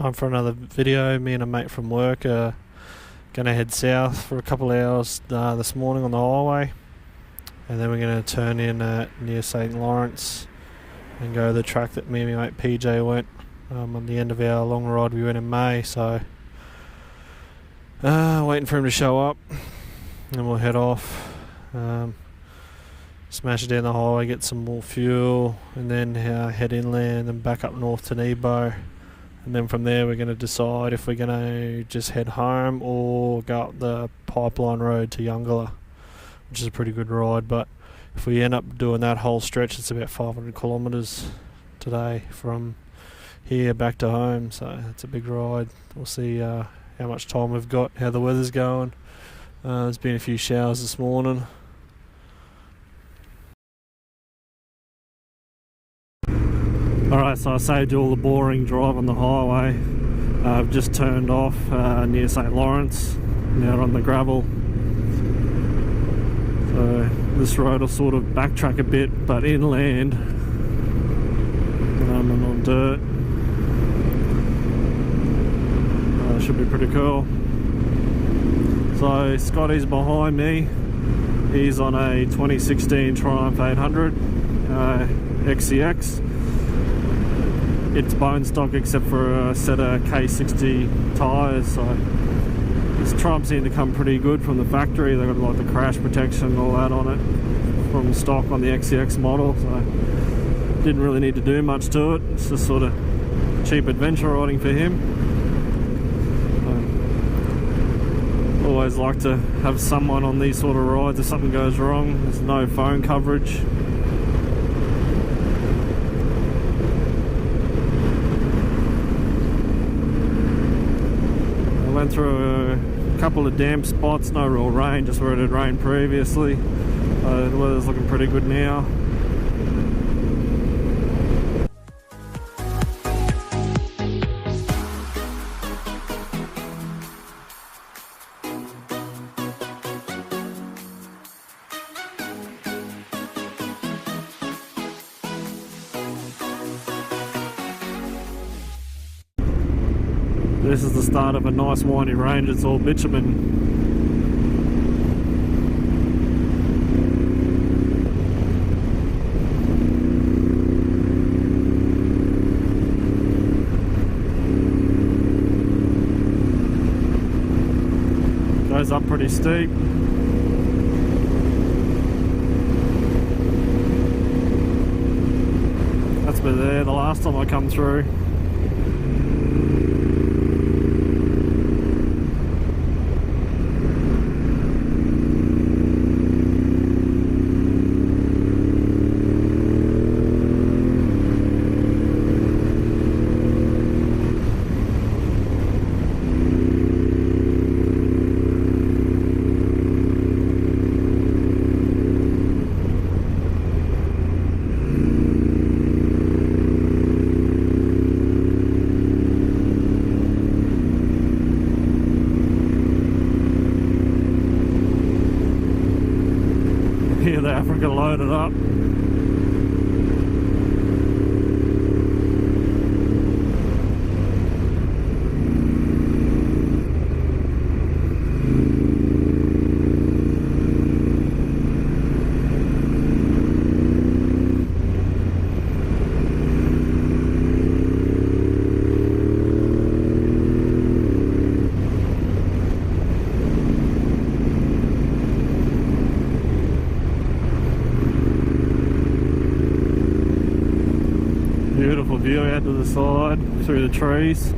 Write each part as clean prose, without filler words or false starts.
Time for another video. Me and a mate from work are going to head south for a couple of hours this morning on the highway, and then we're going to turn in near St. Lawrence and go the track that me and my mate PJ went on the end of our long ride we went in May. So waiting for him to show up, and we'll head off, smash it down the highway, get some more fuel, and then head inland and back up north to Nebo. And then from there we're going to decide if we're going to just head home or go up the pipeline road to Eungella, which is a pretty good ride. But if we end up doing that whole stretch, it's about 500 kilometres today from here back to home, so it's a big ride. We'll see how much time we've got, how the weather's going. There's been a few showers this morning. Alright, so I saved you all the boring drive on the highway. I've just turned off near St. Lawrence, now on the gravel. So this road will sort of backtrack a bit, but inland and on dirt. Should be pretty cool. So Scotty's behind me. He's on a 2016 Triumph 800 XCX. It's bone stock except for a set of K60 tyres, so this Triumph seemed to come pretty good from the factory. They've got like the crash protection and all that on it from stock on the XCX model, so didn't really need to do much to it. It's just sort of cheap adventure riding for him. Always like to have someone on these sort of rides if something goes wrong. There's no phone coverage. Went through a couple of damp spots, no real rain, just where it had rained previously. The weather's looking pretty good now. This is the start of a nice windy range. It's all bitumen. Goes up pretty steep. That's been there the last time I come through. Here the Africa loaded up. Beautiful view out to the side through the trees.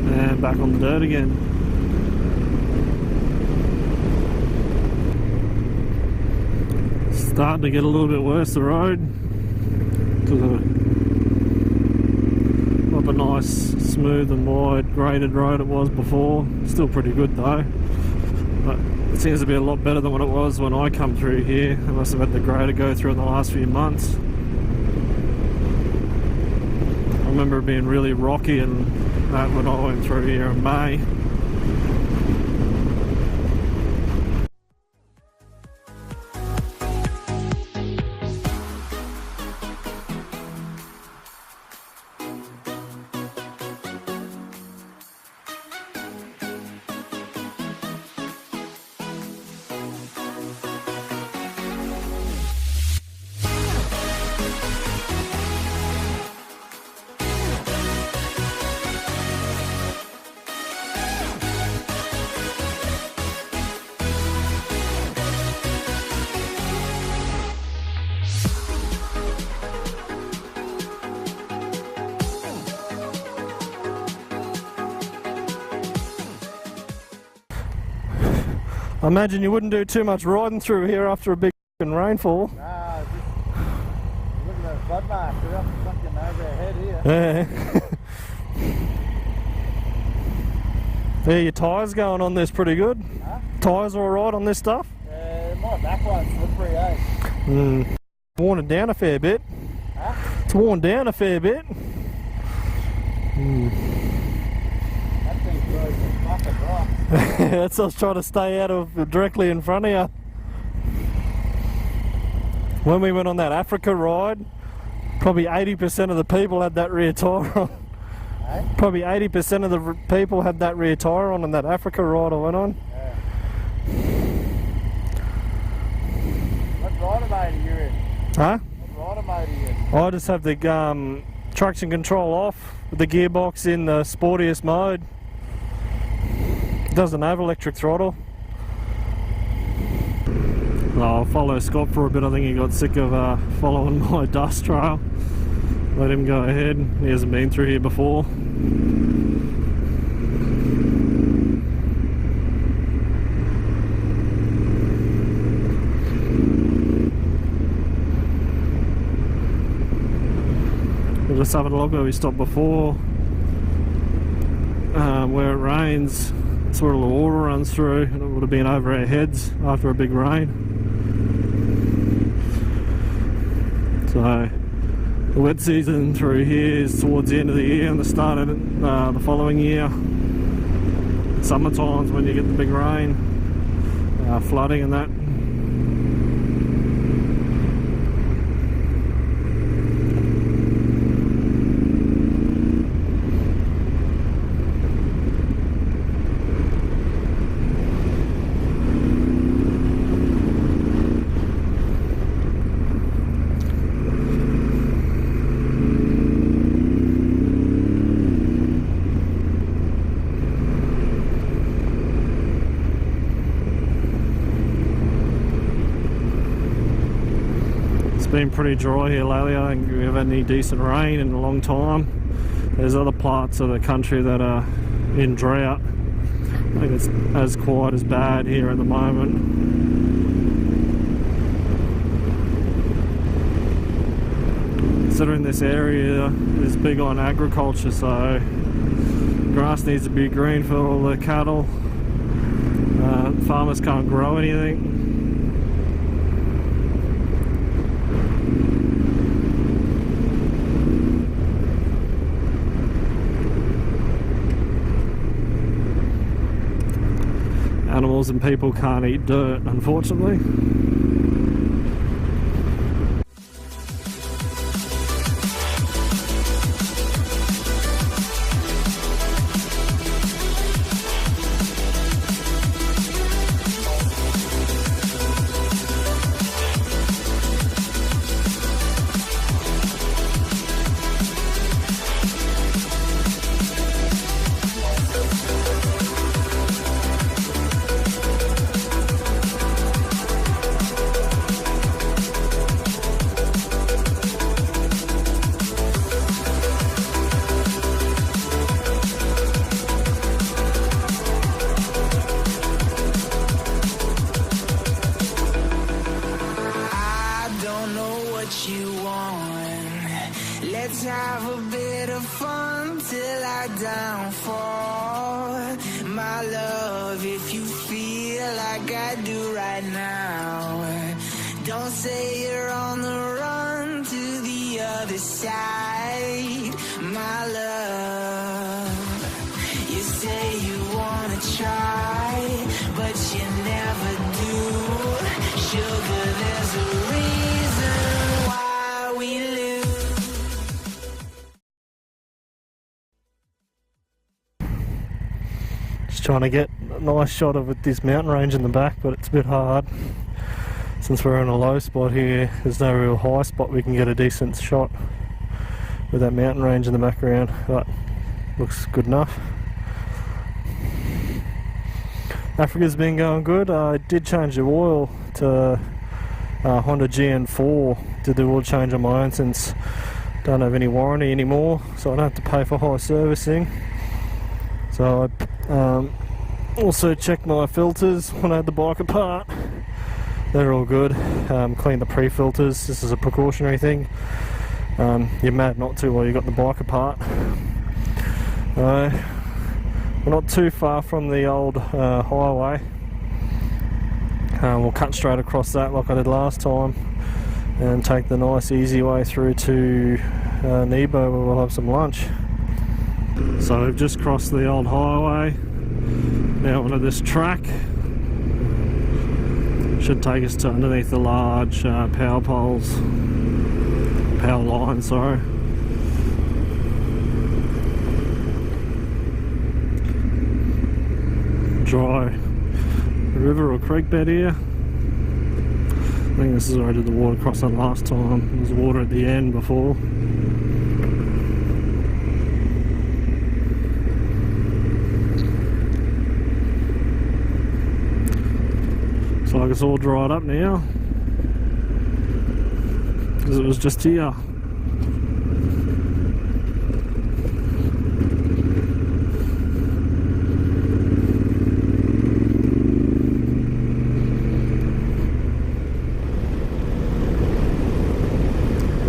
And back on the dirt again. Starting to get a little bit worse, the road. Not the nice, smooth and wide graded road it was before. Still pretty good though. But It seems to be a lot better than what it was when I come through here. They must have had the grader go through in the last few months. I remember it being really rocky and that when I went through here in May. I imagine you wouldn't do too much riding through here after a big rainfall. Nah, just look at those flood marks. They're up fucking over our head here. Yeah. Yeah, your tyres going on this pretty good. Huh? Tyres alright on this stuff? My back one's slippery, eh? Worn it down a fair bit. Huh? It's worn down a fair bit. That thing's gross as fucking rock. That's us trying to stay out of directly in front of you. When we went on that Africa ride, probably 80% of the people had that rear tyre on. Eh? Probably 80% of the people had that rear tyre on that Africa ride I went on. Yeah. What rider mode are you in? Huh? What rider mode are you in? I just have the traction control off with the gearbox in the sportiest mode. It doesn't have electric throttle. I'll follow Scott for a bit. I think he got sick of following my dust trail. Let him go ahead. He hasn't been through here before. We're just having a look where we stopped before. Where it rains, that's where all the water runs through, and it would have been over our heads after a big rain. So the wet season through here is towards the end of the year and the start of the following year. Summer times when you get the big rain, flooding and that. Been pretty dry here lately. I don't think we've had any decent rain in a long time. There's other parts of the country that are in drought. I think it's as quite as bad here at the moment. Considering this area is big on agriculture, so grass needs to be green for all the cattle. Farmers can't grow anything. Animals and people can't eat dirt, unfortunately. I do right now. Don't say you're on the run to the other side, my love. You say you wanna try, but you never do. Sugar, there's a reason why we lose. Just trying to get a nice shot of this mountain range in the back, but it's a bit hard. Since we're in a low spot here, there's no real high spot we can get a decent shot with that mountain range in the background, but looks good enough. Africa's been going good. I did change the oil to Honda GN4, did the oil change on my own since I don't have any warranty anymore, so I don't have to pay for high servicing. So I also checked my filters when I had the bike apart. They're all good. Clean the pre-filters. This is a precautionary thing. You're mad not to while you got the bike apart. We're not too far from the old highway. We'll cut straight across that like I did last time and take the nice easy way through to Nebo, where we'll have some lunch. So we've just crossed the old highway. Now onto this track. Should take us to underneath the large power poles, power line, sorry. Dry river or creek bed here. I think this is where I did the water crossing last time. There was water at the end before. Looks like it's all dried up now, because it was just here.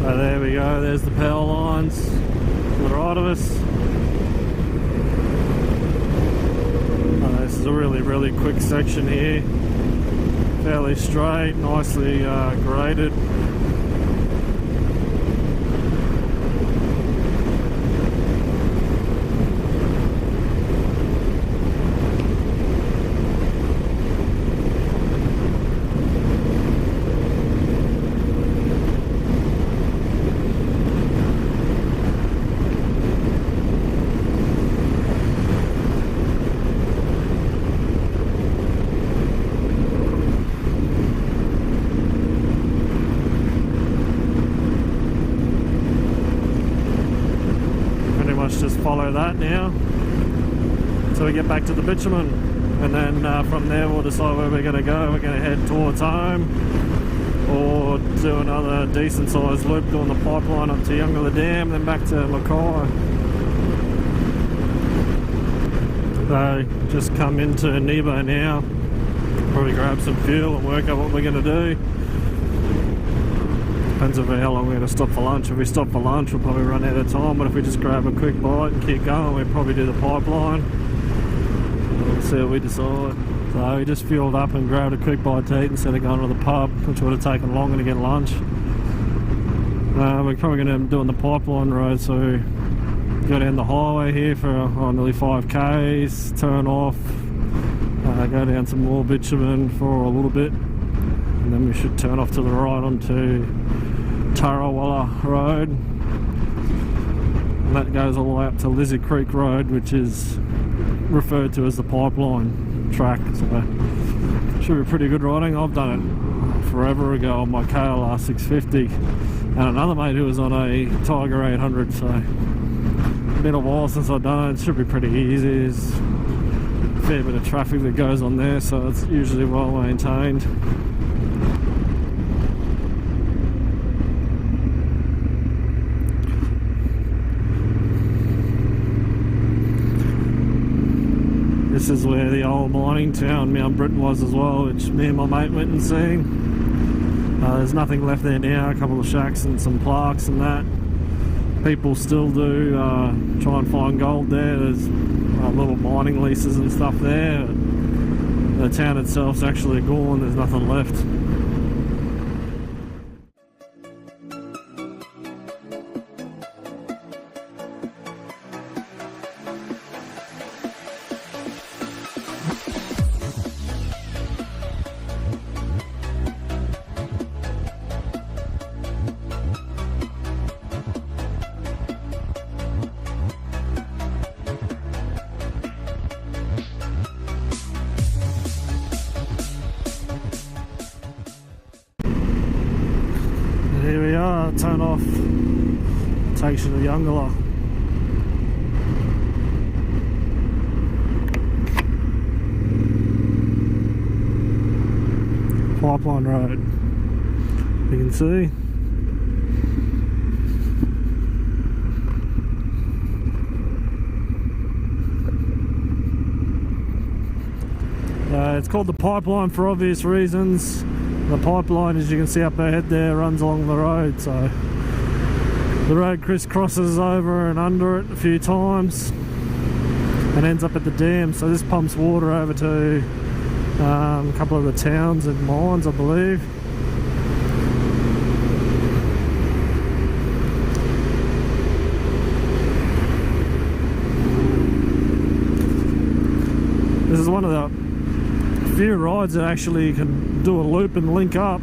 So there we go, there's the power lines to the right of us. This is a really quick section here. Fairly straight, nicely graded. Just follow that now until we get back to the bitumen, and then from there we'll decide where we're going to go. We're going to head towards home or do another decent sized loop doing the pipeline up to Eungella Dam, then back to Mackay. So just come into Nebo now, probably grab some fuel and work out what we're going to do. Depends on how long we're going to stop for lunch. If we stop for lunch, we'll probably run out of time, but if we just grab a quick bite and keep going, we'll probably do the pipeline. We'll see what we decide. So we just fueled up and grabbed a quick bite to eat instead of going to the pub, which would have taken longer to get lunch. We're probably going to be doing the pipeline road, so go down the highway here for nearly 5k's, turn off, go down some more bitumen for a little bit, and then we should turn off to the right onto Tarawalla Road, and that goes all the way up to Lizard Creek Road, which is referred to as the pipeline track. So should be pretty good riding. I've done it forever ago on my KLR 650 and another mate who was on a Tiger 800, so been a while since I've done it. It should be pretty easy. There's a fair bit of traffic that goes on there, so it's usually well maintained. This is where the old mining town Mount Britain was as well, which me and my mate went and seen. There's nothing left there now, a couple of shacks and some plaques and that. People still do try and find gold there. There's little mining leases and stuff there. The town itself's actually gone, there's nothing left. Here we are, turn off, takes you to Eungella. Pipeline Road, you can see. It's called the pipeline for obvious reasons. The pipeline, as you can see up ahead there, runs along the road, so the road crisscrosses over and under it a few times and ends up at the dam. So this pumps water over to a couple of the towns and mines, I believe. This is one of the few rides that actually can do a loop and link up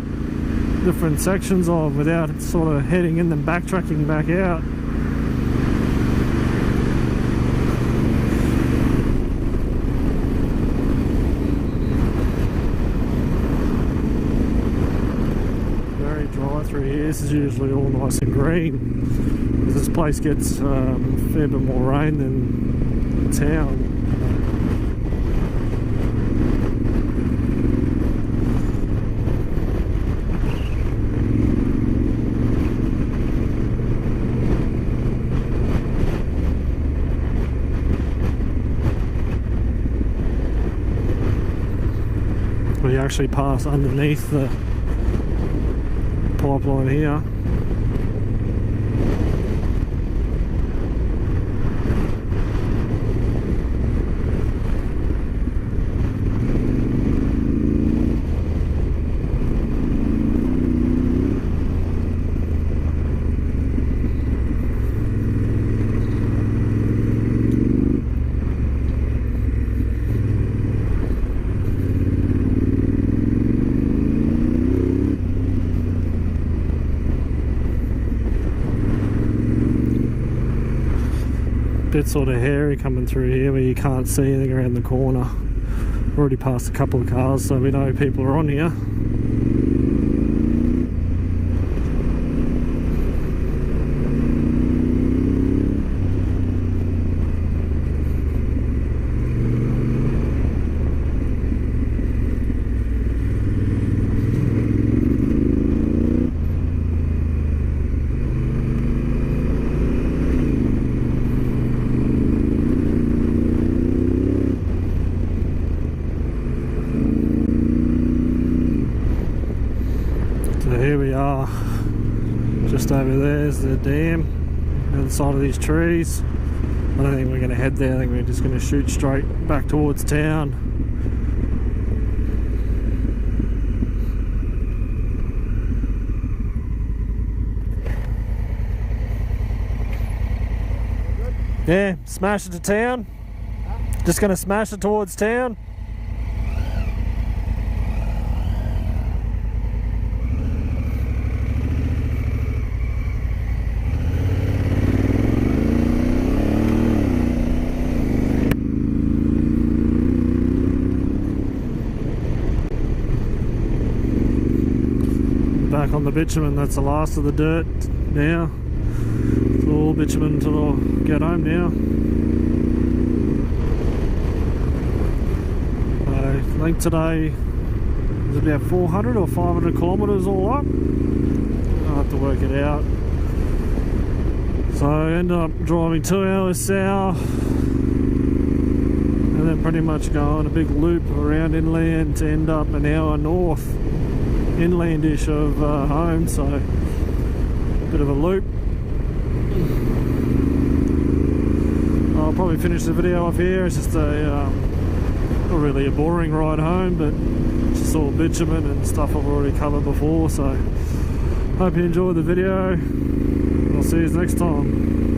different sections of without sort of heading in and backtracking back out. Very dry through here. This is usually all nice and green. This place gets a fair bit more rain than the town. We actually pass underneath the pipeline here. Bit sort of hairy coming through here where you can't see anything around the corner. Already passed a couple of cars, so we know people are on here. Here we are, just over there's the dam, on the side of these trees. I don't think we're going to head there, I think we're just going to shoot straight back towards town. Yeah, smash it to town. Just going to smash it towards town. Back on the bitumen, that's the last of the dirt now. It's all bitumen until I'll get home now. I think today is about 400 or 500 kilometres all up. I'll have to work it out. So I ended up driving 2 hours south and then pretty much going a big loop around inland to end up an hour north inlandish of home, so a bit of a loop. I'll probably finish the video off here. It's just a Not really a boring ride home, but just all bitumen and stuff I've already covered before. So hope you enjoyed the video. I'll see you next time.